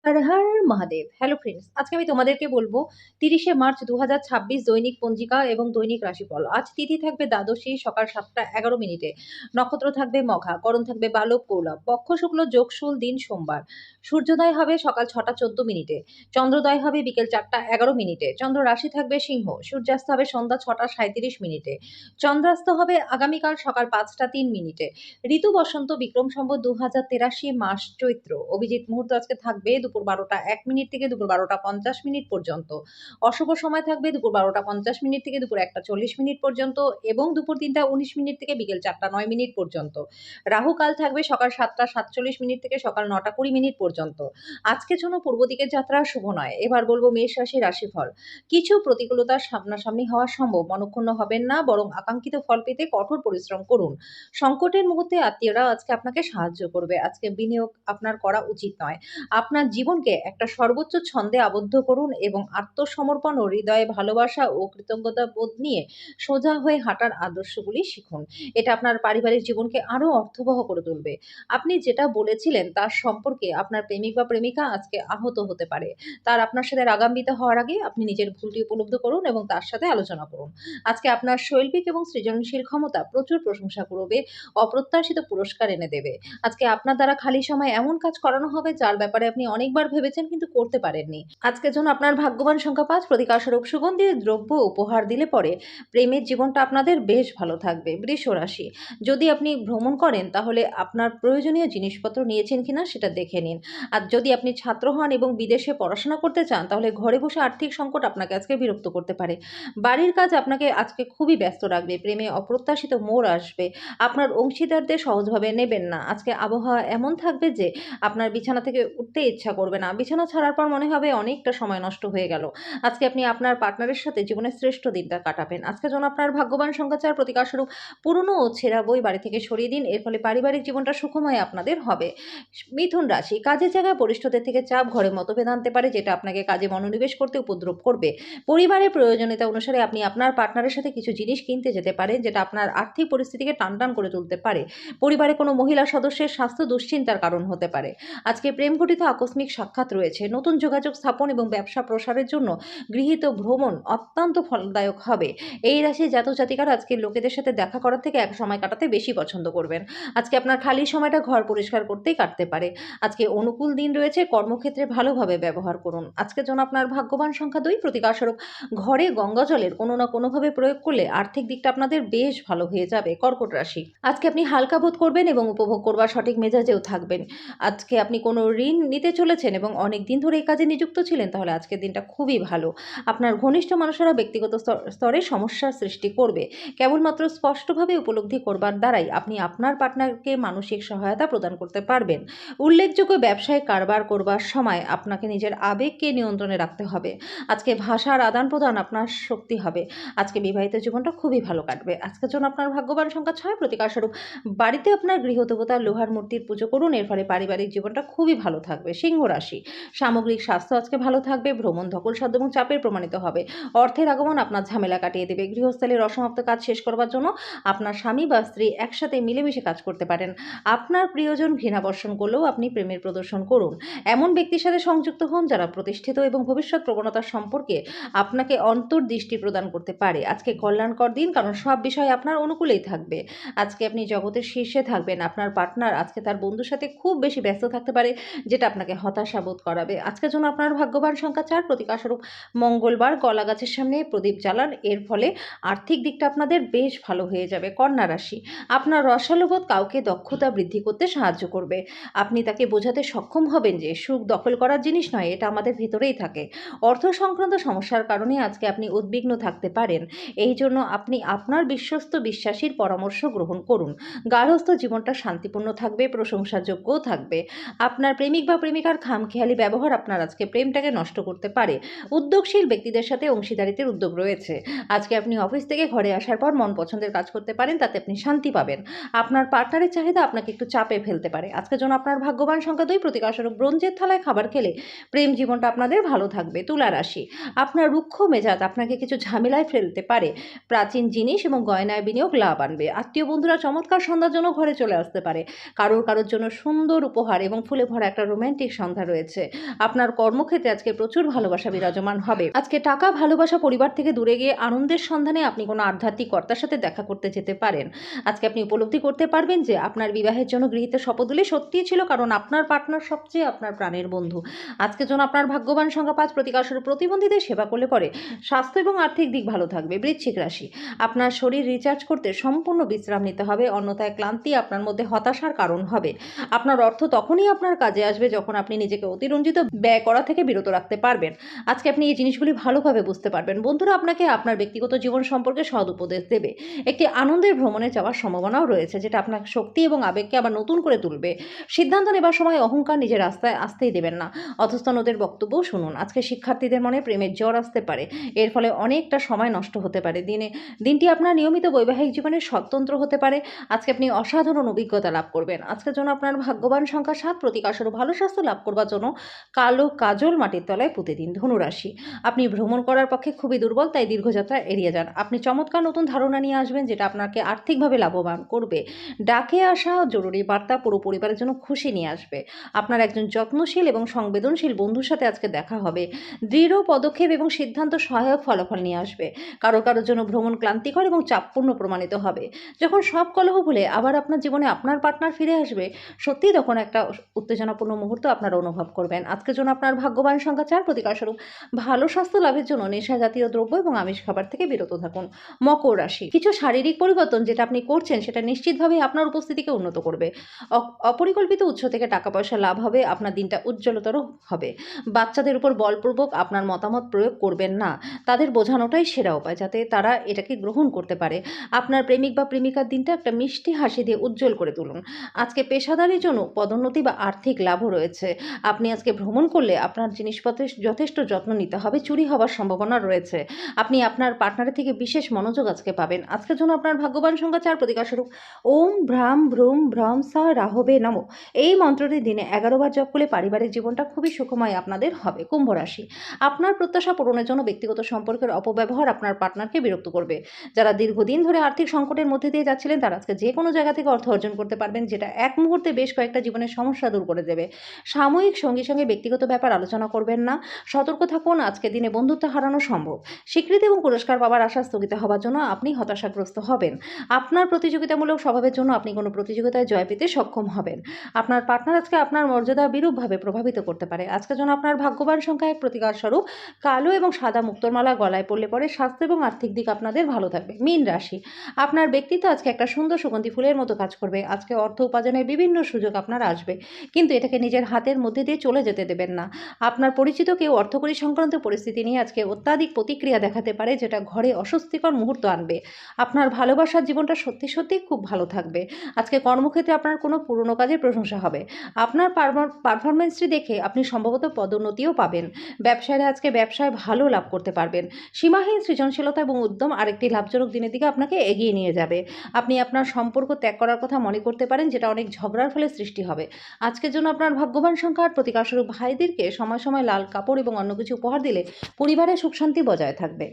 Har Har Mahadev. Hello friends, আজকে আমি তোমাদেরকে বলবো ৩০শে মার্চ ২০২৬ দৈনিক পঞ্জিকা এবং দৈনিক রাশিফল। আজ তিথি থাকবে দ্বাদশী সকাল ৭টা ১১ মিনিটে। নক্ষত্র থাকবে মঘা, করণ থাকবে বালব কৌলব, পক্ষ শুক্ল যোগশুল, দিন সোমবার। সূর্যোদয় হবে সকাল ৬টা ১৪ মিনিটে, চন্দ্রোদয় হবে বিকেল ৪টা ১১ মিনিটে। চন্দ্র রাশি থাকবে সিংহ, সূর্যাস্ত হবে সন্ধ্যা ৬টা ৩৭ মিনিটে, চন্দ্রাস্ত হবে আগামীকাল সকাল ৫টা ৩ মিনিটে। ঋতু বসন্ত, বিক্রম সম্বত ২০৮৩, মাস চৈত্র। অভিজিৎ মুহূর্ত আজকে থাকবে দুপুর ১২টা ১ মিনিট থেকে দুপুর ১২টা ৫০ মিনিট পর্যন্ত। অশুভ সময় থাকবে দুপুর ১২টা ৫০ মিনিট থেকে দুপুর ১টা ৪০ মিনিট পর্যন্ত এবং দুপুর ৩টা ১৯ মিনিট থেকে বিকেল ৪টা ৯ মিনিট পর্যন্ত। রাহু কাল থাকবে সকাল ৭টা ৪৭ মিনিট থেকে সকাল ৯টা ২০ মিনিট পর্যন্ত। আজকের জন্য পূর্ব দিকের যাত্রা শুভ নয়। এবার বলবো মেষ রাশি রাশিফল। কিছু প্রতিকূলতার সামনাসামনি হওয়া সম্ভব, মনক্ষুণ্ণ হবেন না, বরং আকাঙ্ক্ষিত ফল পেতে কঠোর পরিশ্রম করুন। সংকটের মুহূর্তে আত্মীয়রা আজকে আপনাকে সাহায্য করবে। আজকে বিনিয়োগ আপনার করা উচিত নয়। আপনার জীবনকে একটা সর্বোচ্চ ছন্দে আবদ্ধ করুন এবং আত্মসমর্পণ ও হৃদয়ে ভালোবাসা ও কৃতজ্ঞতা বোধ নিয়ে সোজা হয়ে হাঁটার আদর্শগুলি শিখুন। এটা আপনার পারিবারিক জীবনকে আরো অর্থবহ করে তুলবে। আপনি যেটা বলেছিলেন তার সম্পর্কে আপনার প্রেমিক বা প্রেমিকা আজকে আহত হতে পারে। তার আপনার সাথে রাগান্বিত হওয়ার আগে আপনি নিজের ভুলটি উপলব্ধ করুন এবং তার সাথে আলোচনা করুন। আজকে আপনার শৈল্পিক এবং সৃজনশীল ক্ষমতা প্রচুর প্রশংসা করবে, অপ্রত্যাশিত পুরস্কার এনে দেবে। আজকে আপনার দ্বারা খালি সময়ে এমন কাজ করানো হবে যার ব্যাপারে আপনি অনেকবার ভেবেছেন কিন্তু করতে পারেননি। আজকের জন্য আপনার ভাগ্যবান সংখ্যা ৫, প্রতিকারস্বরূপ সুগন্ধি দ্রব্য উপহার দিলে পরে প্রেমের জীবনটা আপনাদের বেশ ভালো থাকবে। বৃষ রাশি, যদি আপনি ভ্রমণ করেন তাহলে আপনার প্রয়োজনীয় জিনিসপত্র নিয়েছেন কিনা সেটা দেখে নিন। আর যদি আপনি ছাত্র হন এবং বিদেশে পড়াশোনা করতে চান তাহলে ঘরে বসে আর্থিক সংকট আপনাকে আজকে বিরক্ত করতে পারে। বাড়ির কাজ আপনাকে আজকে খুবই ব্যস্ত রাখবে। প্রেমে অপ্রত্যাশিত মোড় আসবে। আপনার অংশীদারদের সহজভাবে নেবেন না। আজকে আবহাওয়া এমন থাকবে যে আপনার বিছানা থেকে উঠতে ইচ্ছা করবে না। বিছানা ছাড়ার পর মনে হবে অনেকটা সময় নষ্ট হয়ে গেল। আজকে আপনি আপনার পার্টনারের সাথে জীবনের শ্রেষ্ঠ দিনটা কাটাবেন। আজকের জন্য আপনার ভাগ্যবান সংখ্যা ৪, প্রতিকারস্বরূপ পুরনো ও ছেঁড়া বই বাড়ি থেকে সরিয়ে দিন। এর ফলে পারিবারিক জীবনটা সুখময় আপনাদের হবে। মিথুন রাশি, কাজের জায়গায় বরিষ্ঠদের থেকে চাপ, ঘরে মতভেদ আনতে পারে যেটা আপনাকে কাজে মনোনিবেশ করতে উপদ্রব করবে। পরিবারের প্রয়োজনীয়তা অনুসারে আপনি আপনার পার্টনারের সাথে কিছু জিনিস কিনতে যেতে পারেন যেটা আপনার আর্থিক পরিস্থিতিকে টানটান করে তুলতে পারে। পরিবারে কোনো মহিলা সদস্যের স্বাস্থ্য দুশ্চিন্তার কারণ হতে পারে। আজকে প্রেম ঘটিত আকস্মিক সাক্ষাৎ রয়েছে। নতুন যোগাযোগ স্থাপন এবং ব্যবসা প্রসারের জন্য গৃহীত ভ্রমণ অত্যন্ত ফলদায়ক হবে। এই রাশির জাতক জাতিকারা আজকে লোকেদের সাথে দেখা করার থেকে এক সময় কাটাতে বেশি পছন্দ করবেন। আজকে আপনার খালি সময়টা ঘর পরিষ্কার করতেই কাটতে পারে। আজকে অনুকূল দিন রয়েছে, কর্মক্ষেত্রে ভালোভাবে ব্যবহার করুন। আজকের জন্য আপনার ভাগ্যবান সংখ্যা ২, প্রতিকারস্বরূপ ঘরে গঙ্গা জলের কোনো না কোনোভাবে প্রয়োগ করলে আর্থিক দিকটা আপনাদের বেশ ভালো হয়ে যাবে। কর্কট রাশি, আজকে আপনি হালকা বোধ করবেন এবং উপভোগ করবার সঠিক মেজাজেও থাকবেন। আজকে আপনি কোনো ঋণ নিতে চলেছেন এবং অনেক দিন ধরে এই কাজে নিযুক্ত ছিলেন তাহলে আজকের দিনটা খুবই ভালো। আপনার ঘনিষ্ঠ মানুষেরা ব্যক্তিগত স্তরে সমস্যার সৃষ্টি করবে। কেবলমাত্র স্পষ্টভাবে উপলব্ধি করবার দ্বারাই আপনি আপনার পার্টনারকে মানসিক সহায়তা প্রদান করতে পারবেন। উল্লেখযোগ্য ব্যবসায় কারবার করবার সময় আপনাকে নিজের আবেগকে নিয়ন্ত্রণে রাখতে হবে। আজকে ভাষার আদান প্রদান আপনার শক্তি হবে। আজকে বিবাহিত জীবনটা খুবই ভালো কাটবে। আজকের জন্য আপনার ভাগ্যবান সংখ্যা ৬, প্রতিকারস্বরূপ বাড়িতে আপনার গৃহদেবতার লোহার মূর্তির পুজো করুন। এর ফলে পারিবারিক জীবনটা খুবই ভালো থাকবে। সিংহ রাশি, সামগ্রিক স্বাস্থ্য আজকে ভালো থাকবে। ভ্রমণ ধকলসাধ্য এবং চাপের প্রমাণিত হবে। অর্থের আগমন আপনার ঝামেলা কাটিয়ে দেবে। গৃহস্থালির অসমাপ্ত কাজ শেষ করবার জন্য আপনার স্বামী বা স্ত্রী একসাথে মিলেমিশে কাজ করতে পারেন। আপনার প্রিয়জন ঘৃণা বর্ষণ করলেও আপনি প্রেমের প্রদর্শন করুন। এমন ব্যক্তির সাথে সংযুক্ত হন যারা প্রতিষ্ঠিত এবং ভবিষ্যৎ প্রবণতার সম্পর্কে আপনাকে অন্তর্দৃষ্টি প্রদান করতে পারে। আজকে কল্যাণকর দিন, কারণ সব বিষয় আপনার অনুকূলেই থাকবে। আজকে আপনি জগতের শীর্ষে থাকবেন। আপনার পার্টনার আজকে তার বন্ধুর সাথে খুব বেশি ব্যস্ত থাকতে পারে যেটা আপনাকে হতাশা বোধ করাবে। আজকের জন্য আপনার ভাগ্যবান সংখ্যা ৪, প্রতিকারস্বরূপ মঙ্গলবার গলা গাছের সামনে প্রদীপ জ্বালান। এর ফলে আর্থিক দিকটা আপনাদের বেশ ভালো হয়ে যাবে। কন্যা রাশি, আপনার রসালোবোধ কাউকে দক্ষতা বৃদ্ধি করতে সাহায্য করবে। আপনি তাকে বোঝাতে সক্ষম হবেন যে সুখ দখল করার জিনিস নয়, এটা আমাদের ভিতরেই থাকে। অর্থ সংক্রান্ত সমস্যার কারণে আজকে আপনি উদ্বিগ্ন থাকতে পারেন। এই জন্য আপনি আপনার বিশ্বস্ত বিশ্বাসীর পরামর্শ গ্রহণ করুন। গার্হস্থ্য জীবনটা শান্তিপূর্ণ থাকবে, প্রশংসাযোগ্যও থাকবে। আপনার প্রেমিক বা প্রেমিকার খামখেয়ালি ব্যবহার আপনার আজকে প্রেমটাকে নষ্ট করতে পারে। উদ্যোগশীল ব্যক্তিদের সাথে অংশীদারিত্বের উদ্যোগ রয়েছে। আজকে আপনি অফিস থেকে ঘরে আসার পর মন পছন্দের কাজ করতে পারেন, তাতে আপনি শান্তি পাবেন। আপনার পার্টনারের চাহিদা আপনাকে একটু চাপে ফেলতে পারে। আজকের জন্য আপনার ভাগ্যবান সংখ্যা ২, প্রতিকারস্বরূপ ব্রোঞ্জের থালায় খাবার খেলে প্রেম জীবনটা আপনাদের ভালো থাকবে। তুলা রাশি, আপনার রুক্ষ মেজাজ আপনাকে কিছু ঝামেলায় ফেলতে পারে। প্রাচীন জিনিস এবং গয়নায় বিনিয়োগ লাভ আনবে। আত্মীয় বন্ধুরা চমৎকার সন্ধ্যার জন্য ঘরে চলে আসতে পারে। কারোর জন্য সুন্দর উপহার এবং ফুলে ভরা একটা রোম্যান্টিক সন্ধ্যা বাঁধা রয়েছে। আপনার কর্মক্ষেত্রে আজকে প্রচুর ভালোবাসা বিরাজমান হবে। আজকে টাকা, ভালোবাসা, পরিবার থেকে দূরে গিয়ে আনন্দের সন্ধানে আপনি কোনো আধ্যাত্মিক কর্তার সাথে দেখা করতে যেতে পারেন। আজকে আপনি উপলব্ধি করতে পারবেন যে আপনার বিবাহের জন্য গৃহীত শপথগুলি সত্যিই ছিল, কারণ আপনার পার্টনার সবচেয়ে আপনার প্রাণের বন্ধু। আজকের জন্য আপনার ভাগ্যবান সংখ্যা 5, প্রতিকারস্বরূপ প্রতিবন্ধীদের সেবা করলে পরে স্বাস্থ্য এবং আর্থিক দিক ভালো থাকবে। বৃশ্চিক রাশি, আপনার শরীর রিচার্জ করতে সম্পূর্ণ বিশ্রাম নিতে হবে, অন্যথায় ক্লান্তি আপনার মধ্যে হতাশার কারণ হবে। আপনার অর্থ তখনই আপনার কাজে আসবে যখন আপনি নিজেকে অতিরঞ্জিত ব্যয় করা থেকে বিরত রাখতে পারবেন। আজকে আপনি এই জিনিসগুলি ভালোভাবে বুঝতে পারবেন। বন্ধুরা আপনাকে আপনার ব্যক্তিগত জীবন সম্পর্কে সদ উপদেশ দেবে। একটি আনন্দের ভ্রমণে যাওয়ার সম্ভাবনাও রয়েছে, যেটা আপনার শক্তি এবং আবেগকে আবার নতুন করে তুলবে। সিদ্ধান্ত নেবার সময় অহংকার নিজের রাস্তায় আসতেই দেবেন না। অধস্তনদের বক্তব্যও শুনুন। আজকে শিক্ষার্থীদের মনে প্রেমের জ্বর আসতে পারে, এর ফলে অনেকটা সময় নষ্ট হতে পারে। দিনটি আপনার নিয়মিত বৈবাহিক জীবনে স্বতন্ত্র হতে পারে। আজকে আপনি অসাধারণ অভিজ্ঞতা লাভ করবেন। আজকের জন্য আপনার ভাগ্যবান সংখ্যা 7, প্রতিকারস্বরূপ ভালো স্বাস্থ্য লাভ করবার জন্য কালো কাজল মাটির তলায় পুঁতে দিন। ধনুরাশি, আপনি ভ্রমণ করার পক্ষে খুবই দুর্বল, তাই দীর্ঘযাত্রা এড়িয়ে যান। আপনি চমৎকার নতুন ধারণা নিয়ে আসবেন, যেটা আপনাকে আর্থিকভাবে লাভবান করবে। ডাকে আসা জরুরি বার্তা পুরো পরিবারের জন্য খুশি নিয়ে আসবে। আপনার একজন যত্নশীল এবং সংবেদনশীল বন্ধুর সাথে আজকে দেখা হবে। দৃঢ় পদক্ষেপ এবং সিদ্ধান্ত সহায়ক ফলাফল নিয়ে আসবে। কারো জন্য ভ্রমণ ক্লান্তিকর এবং চাপপূর্ণ প্রমাণিত হবে। যখন সব কলহ ভুলে আবার আপনার জীবনে আপনার পার্টনার ফিরে আসবে, সত্যিই তখন একটা উত্তেজনাপূর্ণ মুহূর্ত আপনারা অনুভব করবেন। আজকের জন্য আপনার ভাগ্যবান সংখ্যা 4, প্রতিকারস্বরূপ ভালো স্বাস্থ্য লাভের জন্য নেশা জাতীয় দ্রব্য এবং আমিষ খাবার থেকে বিরত থাকুন। মকর রাশি, কিছু শারীরিক পরিবর্তন যেটা আপনি করছেন সেটা নিশ্চিতভাবে আপনার উপস্থিতিকে উন্নত করবে। অপরিকল্পিত উৎস থেকে টাকা পয়সা লাভ হবে, আপনার দিনটা উজ্জ্বলতর হবে। বাচ্চাদের উপর বলপূর্বক আপনার মতামত প্রয়োগ করবেন না, তাদের বোঝানোটাই সেরা উপায় যাতে তারা এটাকে গ্রহণ করতে পারে। আপনার প্রেমিক বা প্রেমিকার দিনটা একটা মিষ্টি হাসি দিয়ে উজ্জ্বল করে তুলুন। আজকে পেশাদারির জন্য পদোন্নতি বা আর্থিক লাভও রয়েছে। আপনি আজকে ভ্রমণ করলে আপনার জিনিসপত্রের যথেষ্ট যত্ন নিতে হবে, চুরি হওয়ার সম্ভাবনা রয়েছে। আপনি আপনার পার্টনারের থেকে বিশেষ মনোযোগ আজকে পাবেন। আজকের জন্য আপনার ভাগ্যবান সংখ্যা 4, প্রতিকারস্বরূপ ওম ভ্রাম ভ্রুম ভ্রম সা রাহবে নমঃ এই মন্ত্রটি দিনে 11 বার জপ করলে পারিবারিক জীবনটা খুবই সুখময় আপনাদের হবে। কুম্ভ রাশি, আপনার প্রত্যাশা পূরণের জন্য ব্যক্তিগত সম্পর্কের অপব্যবহার আপনার পার্টনারকে বিরক্ত করবে। যারা দীর্ঘদিন ধরে আর্থিক সংকটের মধ্যে দিয়ে যাচ্ছিলেন, তারা আজকে যে কোনো জায়গা থেকে অর্থ অর্জন করতে পারবেন, যেটা এক মুহূর্তে বেশ কয়েকটা জীবনের সমস্যা দূর করে দেবে। সাময়িক সঙ্গে সঙ্গে ব্যক্তিগত ব্যাপার আলোচনা করবেন না, সতর্ক থাকুন। আজকে দিনে বন্ধুত্ব হারানো সম্ভব। স্বীকৃতি এবং পুরস্কার পাওয়ার আশা স্থগিত হওয়ার জন্য আপনি হতাশাগ্রস্ত হবেন। আপনার প্রতিযোগিতামূলক স্বভাবের জন্য আপনি কোনো প্রতিযোগিতায় জয় পেতে সক্ষম হবেন। আপনার পার্টনার আজকে আপনার মর্যাদা বিরূপভাবে প্রভাবিত করতে পারে। আজকের জন্য আপনার ভাগ্যবান সংখ্যা 1, প্রতিকারস্বরূপ কালো এবং সাদা মুক্তোর মালা গলায় পড়লে পরে স্বাস্থ্য এবং আর্থিক দিক আপনাদের ভালো থাকবে। মীন রাশি, আপনার ব্যক্তিত্ব আজকে একটা সুন্দর সুগন্ধি ফুলের মতো কাজ করবে। আজকে অর্থ উপার্জনের বিভিন্ন সুযোগ আপনার আসবে, কিন্তু এটাকে নিজের হাতের মধ্যে দিয়ে চলে যেতে দেবেন না। আপনার পরিচিত কেউ অর্থকরী সংক্রান্ত পরিস্থিতি নিয়ে আজকে অত্যাধিক প্রতিক্রিয়া দেখাতে পারে, যেটা ঘরে অস্বস্তিকর মুহূর্ত আনবে। আপনার ভালোবাসার জীবনটা সত্যি সত্যি খুব ভালো থাকবে। আজকে কর্মক্ষেত্রে আপনার কোনো পুরনো কাজের প্রশংসা হবে। আপনার পারফরমেন্সটি দেখে আপনি সম্ভবত পদোন্নতিও পাবেন। ব্যবসায়ীরা আজকে ব্যবসায় ভালো লাভ করতে পারবেন। সীমাহীন সৃজনশীলতা এবং উদ্যম আরেকটি লাভজনক দিনের দিকে আপনাকে এগিয়ে নিয়ে যাবে। আপনি আপনার সম্পর্ক ত্যাগ করার কথা মনে করতে পারেন, যেটা অনেক ঝগড়ার ফলে সৃষ্টি হবে। আজকের জন্য আপনার ভাগ্যবান সংখ্যা 8, প্রতিকারস্বরূপ ভাইদেরকে সময় সময় লাল কাপড় এবং অন্য কিছু উপহার দিলে পরিবারে সুখ শান্তি বজায় থাকবে।